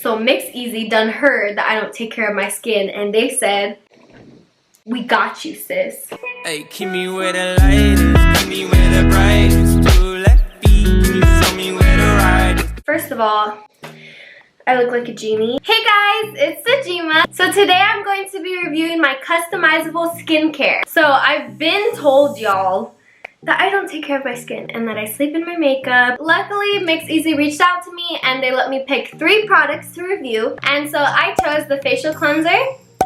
So Mix Easy done heard that I don't take care of my skin, and they said, we got you, sis. Hey, keep me where the light is, keep me where the bright is. Two left feet, can you show me where the right is? First of all, I look like a genie. Hey guys, it's Dajema. So today I'm going to be reviewing my customizable skincare. So I've been told y'all that I don't take care of my skin and that I sleep in my makeup. Luckily, Mix Easy reached out to me and they let me pick 3 products to review. And so I chose the facial cleanser,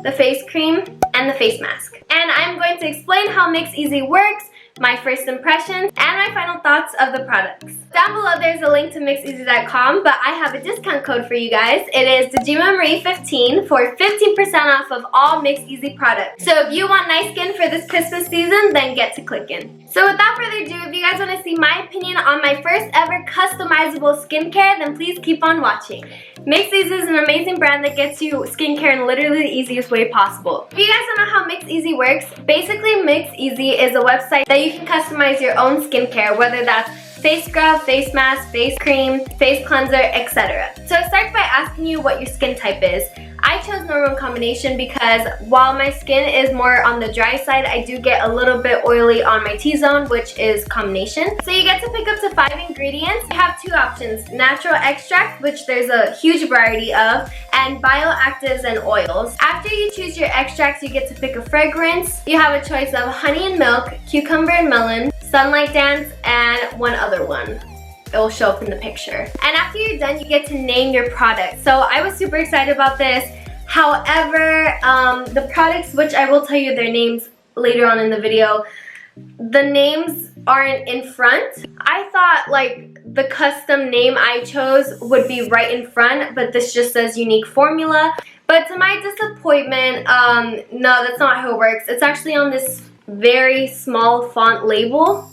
the face cream, and the face mask. And I'm going to explain how Mix Easy works, my first impressions, and my final thoughts of the products. Down below there's a link to mixeasy.com, but I have a discount code for you guys. It is DajemaMarie15 for 15% off of all Mix Easy products. So if you want nice skin for this Christmas season, then get to clicking. So without further ado, if you guys want to see my opinion on my first ever customizable skincare, then please keep on watching. Mix Easy is an amazing brand that gets you skincare in literally the easiest way possible. If you guys don't know how Mix Easy works, basically Mix Easy is a website that you can customize your own skincare, whether that's face scrub, face mask, face cream, face cleanser, etc. So it starts by asking you what your skin type is. I chose normal combination because while my skin is more on the dry side, I do get a little bit oily on my T-zone, which is combination. So you get to pick up to 5 ingredients. You have 2 options: natural extract, which there's a huge variety of, and bioactives and oils. After you choose your extracts, you get to pick a fragrance. You have a choice of honey and milk, cucumber and melon, sunlight dance, and one other one. It will show up in the picture. And after you're done, you get to name your product. So I was super excited about this. However, the products, which I will tell you their names later on in the video, the names aren't in front. I thought like the custom name I chose would be right in front, but this just says unique formula. But to my disappointment, no, that's not how it works. It's actually on this very small font label,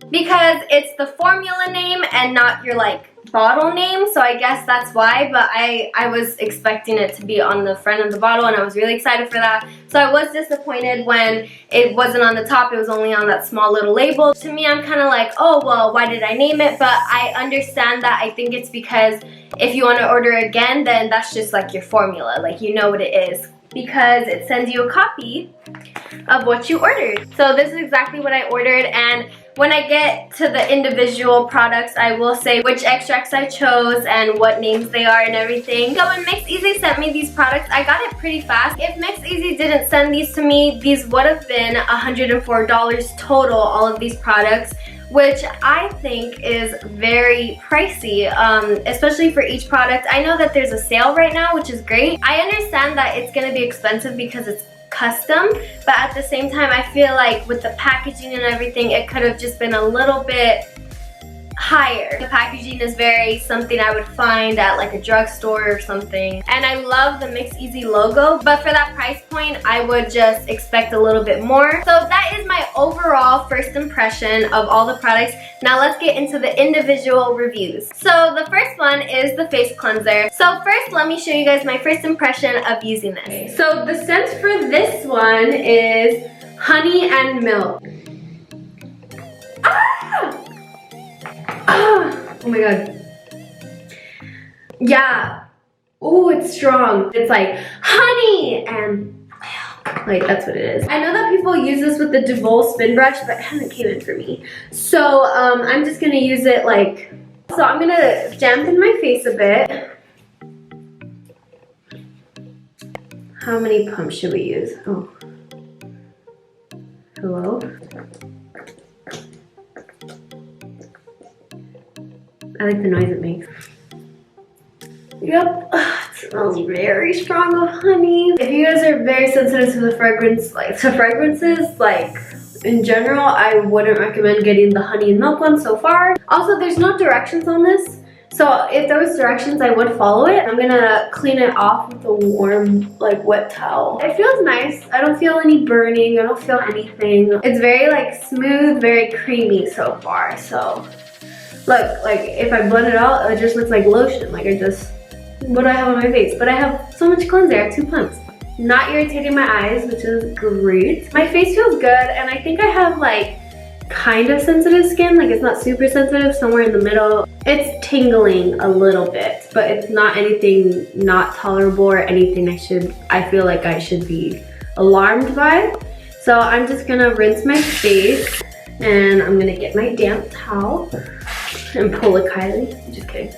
because it's the formula name and not your like bottle name, so I guess that's why. But I was expecting it to be on the front of the bottle, and I was really excited for that. So I was disappointed when it wasn't on the top, it was only on that small little label. To me, I'm kind of like, oh well, why did I name it? But I understand that. I think it's because if you want to order again, then that's just like your formula, like you know what it is, because it sends you a copy of what you ordered. So this is exactly what I ordered, and when I get to the individual products, I will say which extracts I chose and what names they are and everything. So when Mix Easy sent me these products, I got it pretty fast. If Mix Easy didn't send these to me, these would have been $104 total, all of these products, which I think is very pricey, especially for each product. I know that there's a sale right now, which is great. I understand that it's gonna be expensive because it's custom, but at the same time, I feel like with the packaging and everything, it could have just been a little bit higher. The packaging is very something I would find at like a drugstore or something. And I love the Mix Easy logo, but for that price point, I would just expect a little bit more. So that is my overall first impression of all the products. Now let's get into the individual reviews. So the first one is the face cleanser. So first, let me show you guys my first impression of using this. So the scent for this one is honey and milk. Ah! Oh my god. Yeah. Oh, it's strong. It's like honey and milk. Like, that's what it is. I know that people use this with the DeVol spin brush, but it hasn't came in for me. So I'm just gonna use it like, so I'm gonna dampen my face a bit. How many pumps should we use? Oh. Hello? I like the noise it makes. Yep, it smells very strong of honey. If you guys are very sensitive to the fragrance, like to fragrances, like in general, I wouldn't recommend getting the honey and milk one so far. Also, there's no directions on this, so if there was directions, I would follow it. I'm gonna clean it off with a warm, like wet towel. It feels nice. I don't feel any burning. I don't feel anything. It's very like smooth, very creamy so far. So. Look, like if I blend it out, it just looks like lotion. Like what do I have on my face? But I have so much cleanser, I have 2 pumps. Not irritating my eyes, which is great. My face feels good, and I think I have like kind of sensitive skin. Like it's not super sensitive, somewhere in the middle. It's tingling a little bit, but it's not anything not tolerable or anything I feel like I should be alarmed by. So I'm just gonna rinse my face and I'm gonna get my damp towel and pull a Kylie. I'm just kidding.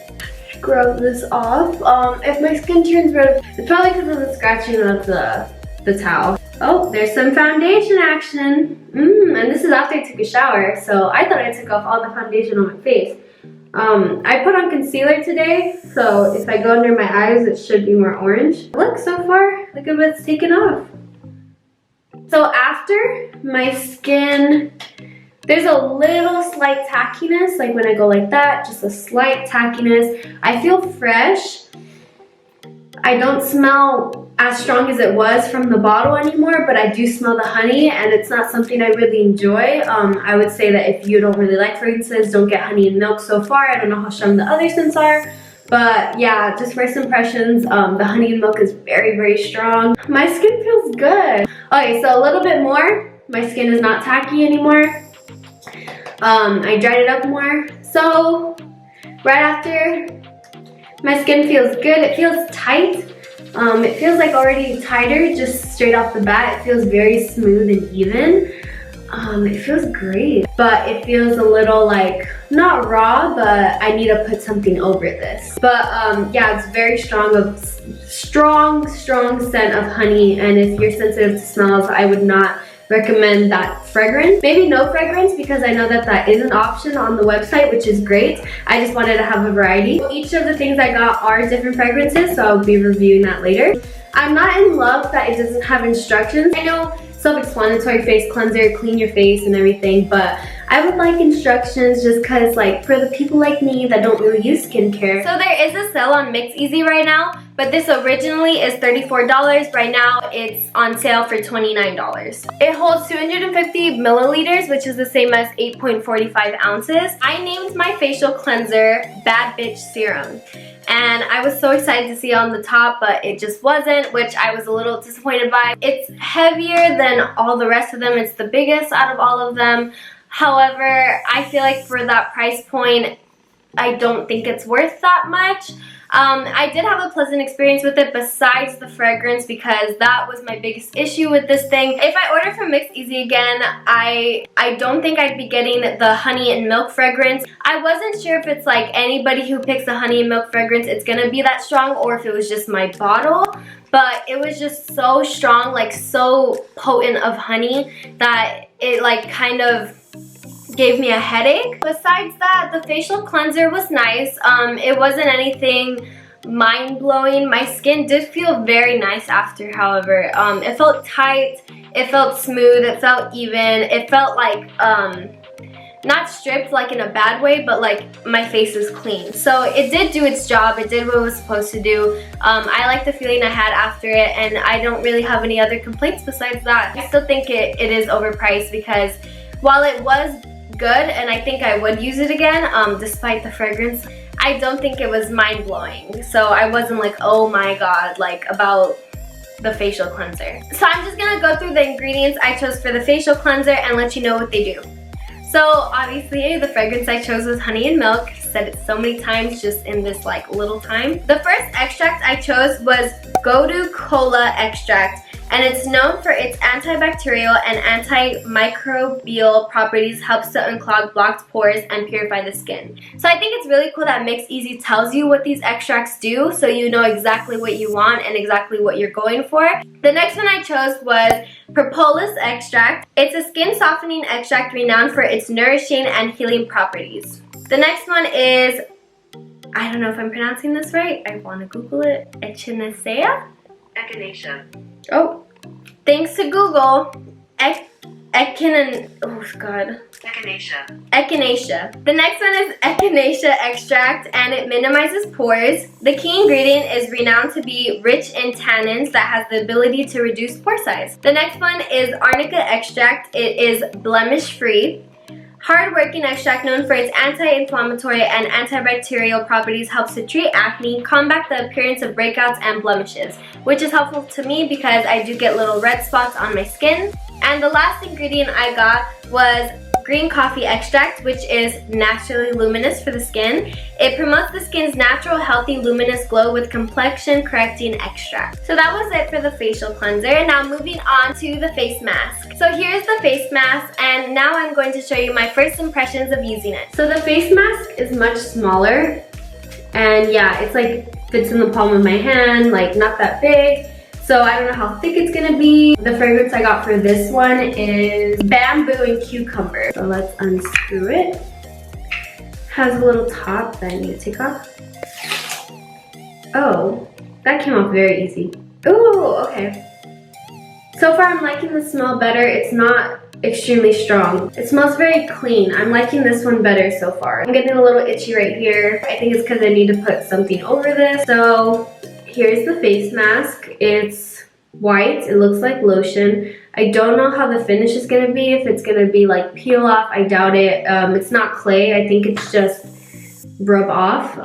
Scrub this off. If my skin turns red, it's probably because of the scratching of the towel. Oh, there's some foundation action. And this is after I took a shower, so I thought I took off all the foundation on my face. I put on concealer today, so if I go under my eyes, it should be more orange. Look, so far, look at what's taken off. So after my skin, there's a little slight tackiness, like when I go like that, just a slight tackiness. I feel fresh. I don't smell as strong as it was from the bottle anymore, but I do smell the honey, and it's not something I really enjoy. I would say that if you don't really like fragrances, don't get honey and milk so far. I don't know how strong the other scents are, but yeah, just first impressions, the honey and milk is very, very strong. My skin feels good. Okay, so a little bit more. My skin is not tacky anymore. I dried it up more. So right after, my skin feels good. It feels tight. It feels like already tighter just straight off the bat. It feels very smooth and even. It feels great, but it feels a little like, not raw, but I need to put something over this. But yeah, it's very strong scent of honey, and if you're sensitive to smells, I would not recommend that fragrance. Maybe no fragrance, because I know that that is an option on the website, which is great. I just wanted to have a variety. Each of the things I got are different fragrances, so I'll be reviewing that later. I'm not in love that it doesn't have instructions. I know self-explanatory face cleanser, clean your face and everything, but I would like instructions just because, like, for the people like me that don't really use skincare. So there is a sale on Mix Easy right now, but this originally is $34. Right now it's on sale for $29. It holds 250 milliliters, which is the same as 8.45 ounces. I named my facial cleanser Bad Bitch Serum. And I was so excited to see it on the top, but it just wasn't, which I was a little disappointed by. It's heavier than all the rest of them. It's the biggest out of all of them. However, I feel like for that price point, I don't think it's worth that much. I did have a pleasant experience with it besides the fragrance, because that was my biggest issue with this thing. If I order from Mix Easy again, I don't think I'd be getting the honey and milk fragrance. I wasn't sure if it's like anybody who picks the honey and milk fragrance, it's gonna be that strong, or if it was just my bottle. But it was just so strong, like so potent of honey, that it like kind of gave me a headache. Besides that, the facial cleanser was nice. It wasn't anything mind-blowing. My skin did feel very nice after, however. It felt tight, it felt smooth, it felt even, it felt like not stripped like in a bad way, but like my face is clean. So it did do its job, it did what it was supposed to do. I like the feeling I had after it, and I don't really have any other complaints besides that. I still think it is overpriced, because while it was good and I think I would use it again, despite the fragrance, I don't think it was mind-blowing. So I wasn't like, oh my god, like about the facial cleanser. So I'm just gonna go through the ingredients I chose for the facial cleanser and let you know what they do. So obviously the fragrance I chose was honey and milk. I said it so many times just in this like little time. The first extract I chose was Godu Kola extract, and it's known for its antibacterial and antimicrobial properties, helps to unclog blocked pores and purify the skin. So I think it's really cool that Mix Easy tells you what these extracts do, so you know exactly what you want and exactly what you're going for. The next one I chose was Propolis extract. It's a skin softening extract renowned for its nourishing and healing properties. The next one is, I don't know if I'm pronouncing this right, I want to Google it, Echinacea? Echinacea. Oh, thanks to Google. Echinacea. Echinacea. The next one is Echinacea extract, and it minimizes pores. The key ingredient is renowned to be rich in tannins that has the ability to reduce pore size. The next one is Arnica extract. It is blemish-free. Hard-working extract known for its anti-inflammatory and antibacterial properties, helps to treat acne, combat the appearance of breakouts and blemishes, which is helpful to me because I do get little red spots on my skin. And the last ingredient I got was green coffee extract, which is naturally luminous for the skin. It promotes the skin's natural, healthy, luminous glow with complexion correcting extract. So that was it for the facial cleanser. Now moving on to the face mask. So here's the face mask, and now I'm going to show you my first impressions of using it. So the face mask is much smaller, and yeah, it's like fits in the palm of my hand, like not that big. So I don't know how thick it's gonna be. The fragrance I got for this one is bamboo and cucumber. So let's unscrew it. Has a little top that I need to take off. Oh, that came off very easy. Ooh, okay. So far I'm liking the smell better. It's not extremely strong. It smells very clean. I'm liking this one better so far. I'm getting a little itchy right here. I think it's because I need to put something over this. So here's the face mask. It's white. It looks like lotion. I don't know how the finish is going to be. If it's going to be like peel off, I doubt it. It's not clay. I think it's just rub off.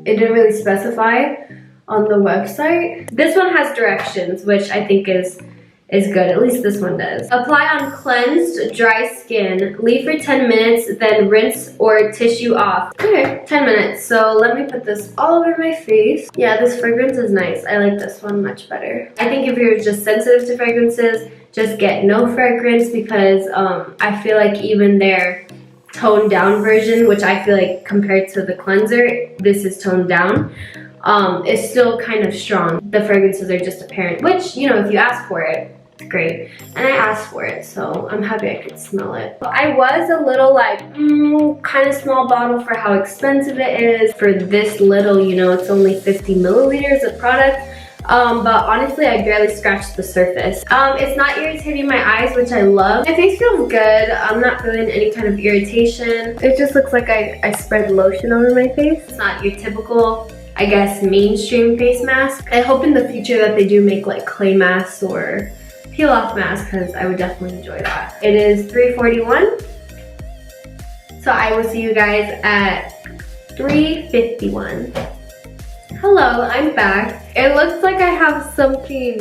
It didn't really specify on the website. This one has directions, which I think is good. At least this one does. Apply on cleansed, dry skin. Leave for 10 minutes, then rinse or tissue off. Okay, 10 minutes. So let me put this all over my face. Yeah, this fragrance is nice. I like this one much better. I think if you're just sensitive to fragrances, just get no fragrance, because I feel like even their toned down version, which I feel like compared to the cleanser, this is toned down, is still kind of strong. The fragrances are just apparent, which, you know, if you ask for it, great. And I asked for it, so I'm happy I could smell it. I was a little like, kind of small bottle for how expensive it is. For this little, you know, it's only 50 milliliters of product. But honestly, I barely scratched the surface. It's not irritating my eyes, which I love. My face feels good. I'm not feeling any kind of irritation. It just looks like I spread lotion over my face. It's not your typical, I guess, mainstream face mask. I hope in the future that they do make like clay masks or peel off mask, because I would definitely enjoy that. It is 3:41. So I will see you guys at 3:51. Hello, I'm back. It looks like I have something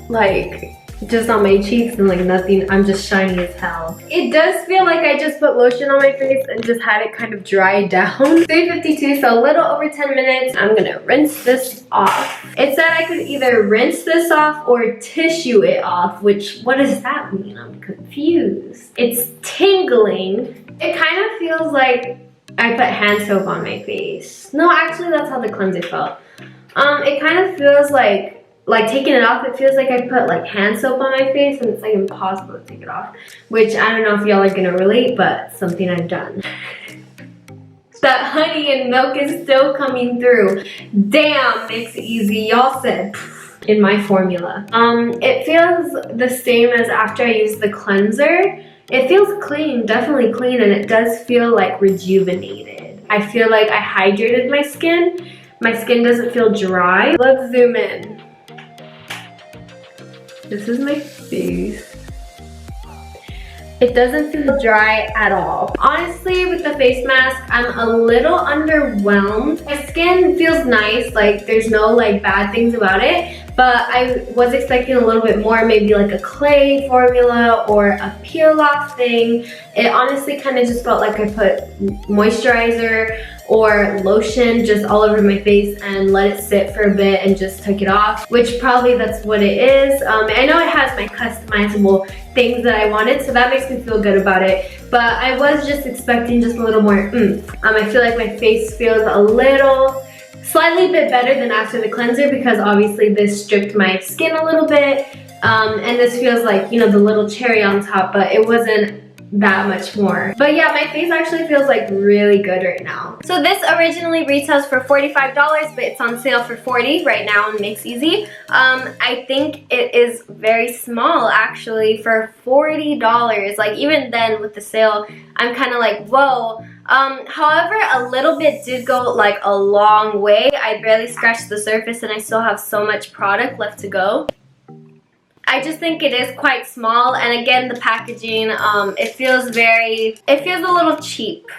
like just on my cheeks and like nothing. I'm just shiny as hell. It does feel like I just put lotion on my face and just had it kind of dry down. 3:52, so a little over 10 minutes. I'm gonna rinse this off. It said I could either rinse this off or tissue it off, which, what does that mean? I'm confused. It's tingling. It kind of feels like I put hand soap on my face. No, actually that's how the cleanser felt. It kind of feels like taking it off, it feels like I put like hand soap on my face and it's like impossible to take it off. Which I don't know if y'all are gonna relate, but something I've done. That honey and milk is still coming through. Damn, makes it easy. Y'all said in my formula. It feels the same as after I used the cleanser. It feels clean, definitely clean, and it does feel like rejuvenated. I feel like I hydrated my skin. My skin doesn't feel dry. Let's zoom in. This is my face. It doesn't feel dry at all. Honestly, with the face mask, I'm a little underwhelmed. My skin feels nice, like there's no like bad things about it, but I was expecting a little bit more, maybe like a clay formula or a peel off thing. It honestly kind of just felt like I put moisturizer or lotion just all over my face and let it sit for a bit and just took it off, which probably that's what it is. I know it has my customizable things that I wanted, so that makes me feel good about it, but I was just expecting just a little more oomph. I feel like my face feels a little, slightly bit better than after the cleanser, because obviously this stripped my skin a little bit, and this feels like, you know, the little cherry on top, but it wasn't that much more. But yeah, my face actually feels like really good right now. So this originally retails for $45, but it's on sale for $40 right now on Makes Easy. I think it is very small actually for $40. Like even then with the sale, I'm kind of like, whoa. However, a little bit did go like a long way. I barely scratched the surface and I still have so much product left to go. I just think it is quite small, and again, the packaging, it feels a little cheap.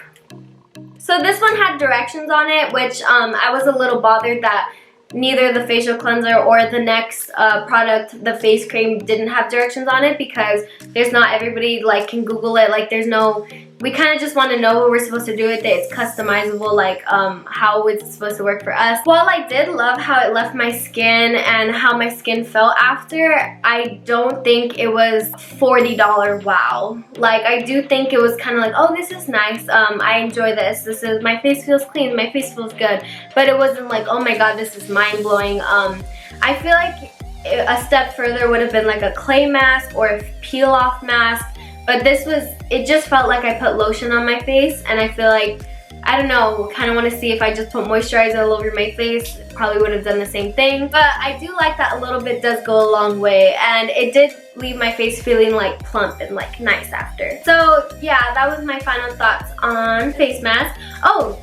So this one had directions on it, which I was a little bothered that neither the facial cleanser or the next product, the face cream, didn't have directions on it because there's not everybody like can Google it. Like there's no, we kind of just want to know what we're supposed to do with it. It's customizable, like how it's supposed to work for us. While I did love how it left my skin and how my skin felt after, I don't think it was $40 wow. Like I do think it was kind of like, oh, this is nice. I enjoy this. This is, my face feels clean. My face feels good. But it wasn't like, oh my god, this is mind-blowing. I feel like a step further would have been like a clay mask or a peel-off mask. But this was, it just felt like I put lotion on my face, and I feel like, I don't know, kind of want to see if I just put moisturizer all over my face, probably would have done the same thing. But I do like that a little bit does go a long way, and it did leave my face feeling like plump and like nice after. So yeah, that was my final thoughts on face mask. Oh,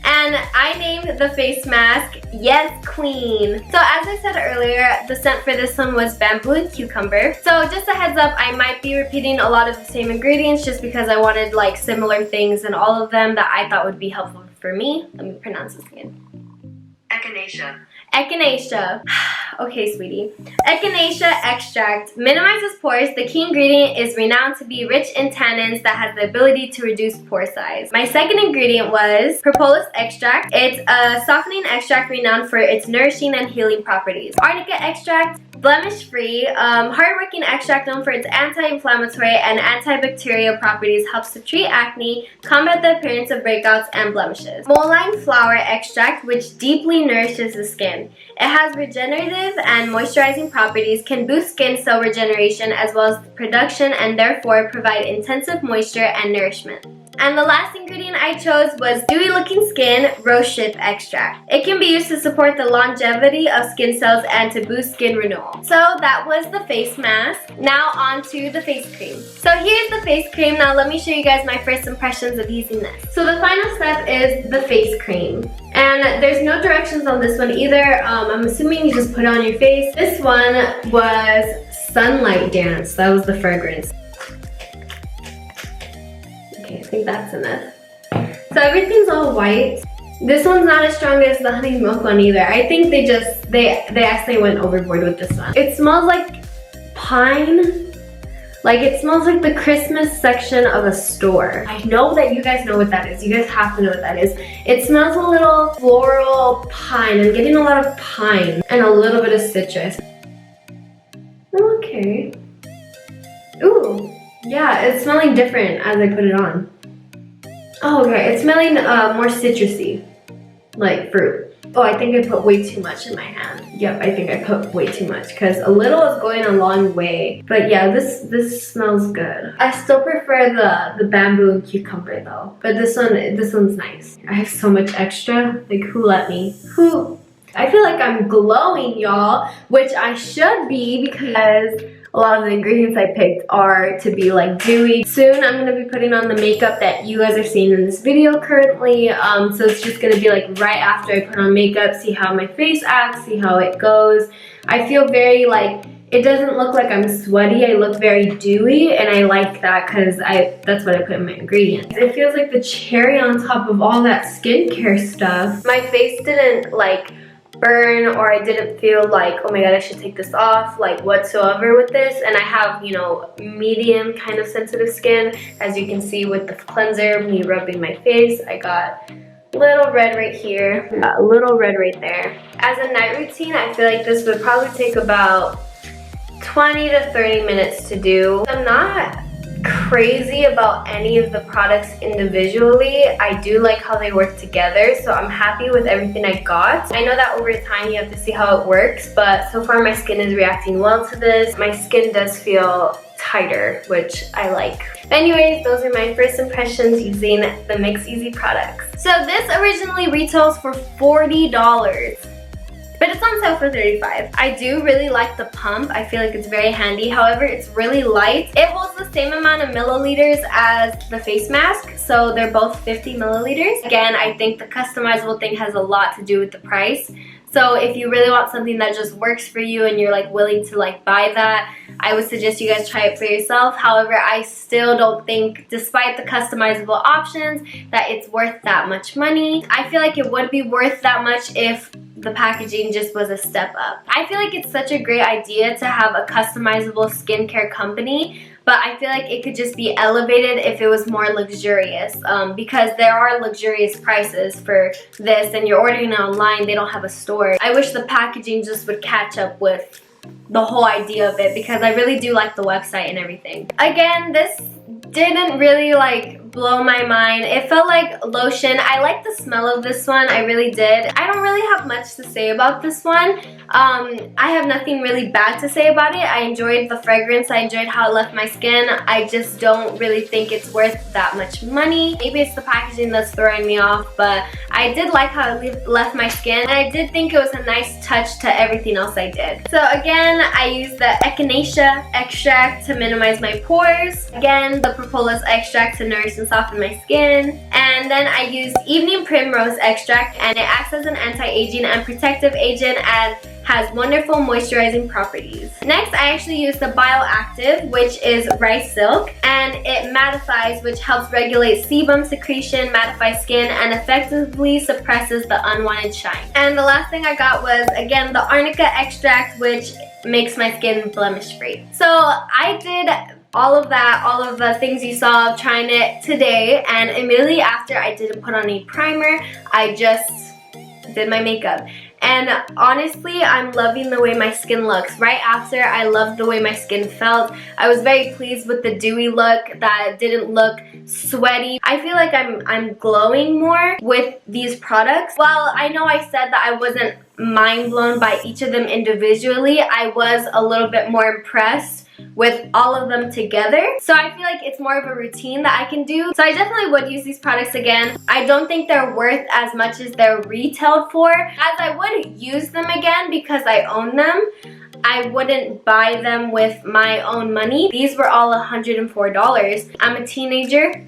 and I named the face mask Yes Queen. So as I said earlier, the scent for this one was bamboo and cucumber. So just a heads up, I might be repeating a lot of the same ingredients just because I wanted like similar things in all of them that I thought would be helpful for me. Let me pronounce this again. Echinacea. Echinacea. Okay, sweetie. Echinacea extract minimizes pores. The key ingredient is renowned to be rich in tannins that has the ability to reduce pore size. My second ingredient was propolis extract. It's a softening extract renowned for its nourishing and healing properties. Arnica extract, blemish-free, hard-working extract known for its anti-inflammatory and antibacterial properties, helps to treat acne, combat the appearance of breakouts and blemishes. Mullein flower extract, which deeply nourishes the skin. It has regenerative and moisturizing properties, can boost skin cell regeneration as well as production, and therefore provide intensive moisture and nourishment. And the last ingredient I chose was Dewy Looking Skin Rosehip Extract. It can be used to support the longevity of skin cells and to boost skin renewal. So that was the face mask. Now on to the face cream. So here's the face cream. Now let me show you guys my first impressions of using this. So the final step is the face cream. And there's no directions on this one either. I'm assuming you just put it on your face. This one was Sunlight Dance. That was the fragrance. Okay, I think that's enough. So everything's all white. This one's not as strong as the honey milk one either. I think they actually went overboard with this one. It smells like pine. Like it smells like the Christmas section of a store. I know that you guys know what that is. You guys have to know what that is. It smells a little floral pine. I'm getting a lot of pine and a little bit of citrus. Okay. Ooh. Yeah, it's smelling different as I put it on. Oh, okay. It's smelling more citrusy, like fruit. Oh, I think I put way too much in my hand. Yep, I think I put way too much because a little is going a long way. But yeah, this smells good. I still prefer the bamboo and cucumber though. But this one's nice. I have so much extra. Like who let me? Who? I feel like I'm glowing, y'all, which I should be because a lot of the ingredients I picked are to be like dewy. Soon I'm going to be putting on the makeup that you guys are seeing in this video currently. So it's just going to be like right after I put on makeup, see how my face acts, see how it goes. I feel very like, it doesn't look like I'm sweaty. I look very dewy and I like that because that's what I put in my ingredients. It feels like the cherry on top of all that skincare stuff. My face didn't like burn, or I didn't feel like, oh my god, I should take this off, like whatsoever with this. And I have, you know, medium kind of sensitive skin. As you can see with the cleanser, me rubbing my face, I got a little red right here, got a little red right there. As a night routine, I feel like this would probably take about 20 to 30 minutes to do. I'm not crazy about any of the products individually. I do like how they work together, so I'm happy with everything I got. I know that over time you have to see how it works, but so far my skin is reacting well to this. My skin does feel tighter, which I like. Anyways, those are my first impressions using the Mix Easy products. So this originally retails for $40. But it's on sale for $35. I do really like the pump. I feel like it's very handy. However, it's really light. It holds the same amount of milliliters as the face mask, so they're both 50 milliliters. Again, I think the customizable thing has a lot to do with the price. So if you really want something that just works for you and you're like willing to like buy that, I would suggest you guys try it for yourself. However, I still don't think, despite the customizable options, that it's worth that much money. I feel like it would be worth that much if the packaging just was a step up. I feel like it's such a great idea to have a customizable skincare company, but I feel like it could just be elevated if it was more luxurious, because there are luxurious prices for this and you're ordering it online, they don't have a store. I wish the packaging just would catch up with the whole idea of it, because I really do like the website and everything. Again, this didn't really like blow my mind. It felt like lotion. I like the smell of this one, I really did. I don't really have much to say about this one. I have nothing really bad to say about it. I enjoyed the fragrance, I enjoyed how it left my skin. I just don't really think it's worth that much money. Maybe it's the packaging that's throwing me off, but I did like how it left my skin, and I did think it was a nice touch to everything else I did. So again, I used the echinacea extract to minimize my pores. Again, the propolis extract to nourish and soften my skin. And then I used evening primrose extract, and it acts as an anti-aging and protective agent and has wonderful moisturizing properties. Next, I actually used the Bioactive, which is rice silk, and it mattifies, which helps regulate sebum secretion, mattify skin, and effectively suppresses the unwanted shine. And the last thing I got was, again, the Arnica extract, which makes my skin blemish free. So I did all of that, all of the things you saw trying it today, and immediately after I didn't put on any primer, I just did my makeup. And honestly, I'm loving the way my skin looks. Right after, I loved the way my skin felt. I was very pleased with the dewy look that didn't look sweaty. I feel like I'm glowing more with these products. While I know I said that I wasn't mind blown by each of them individually, I was a little bit more impressed with all of them together. So I feel like it's more of a routine that I can do. So I definitely would use these products again. I don't think they're worth as much as they're retailed for, as I would use them again because I own them. I wouldn't buy them with my own money. These were all $104. I'm a teenager.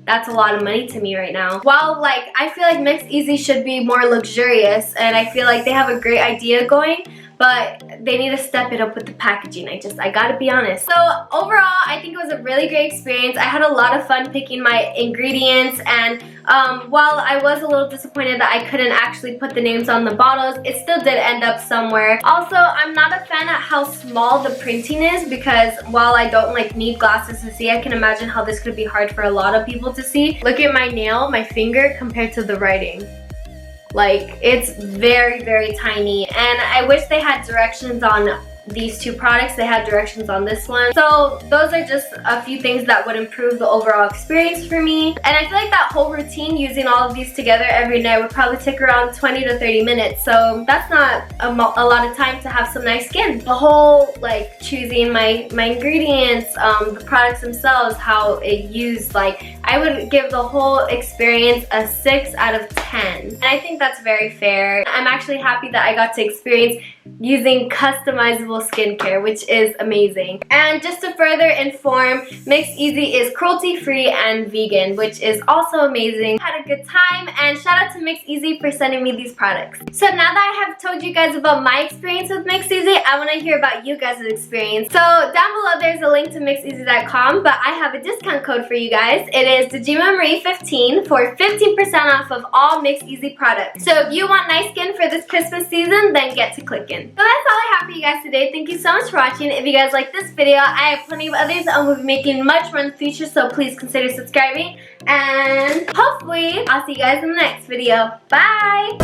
That's a lot of money to me right now. While like I feel like Mix Easy should be more luxurious, and I feel like they have a great idea going, but they need to step it up with the packaging. I gotta be honest. So overall, I think it was a really great experience. I had a lot of fun picking my ingredients, and while I was a little disappointed that I couldn't actually put the names on the bottles, it still did end up somewhere. Also, I'm not a fan of how small the printing is, because while I don't like need glasses to see, I can imagine how this could be hard for a lot of people to see. Look at my nail, my finger, compared to the writing. Like, it's very, very tiny, and I wish they had directions on these two products. They had directions on this one. So those are just a few things that would improve the overall experience for me. And I feel like that whole routine using all of these together every night would probably take around 20 to 30 minutes. So that's not a lot of time to have some nice skin. The whole like choosing my ingredients, the products themselves, how it used, like I would give the whole experience a 6 out of 10. And I think that's very fair. I'm actually happy that I got to experience using customizable skincare, which is amazing. And just to further inform, Mix Easy is cruelty-free and vegan, which is also amazing. Had a good time, and shout out to Mix Easy for sending me these products. So now that I have told you guys about my experience with Mix Easy, I want to hear about you guys' experience. So down below there's a link to mixeasy.com, but I have a discount code for you guys. It is DajimaMarie15 for 15% off of all Mix Easy products. So if you want nice skin for this Christmas season, then get to clicking. So that's all I have for you guys today. Thank you so much for watching. If you guys like this video, I have plenty of others and we'll be making much more in the future, so please consider subscribing. And hopefully, I'll see you guys in the next video. Bye!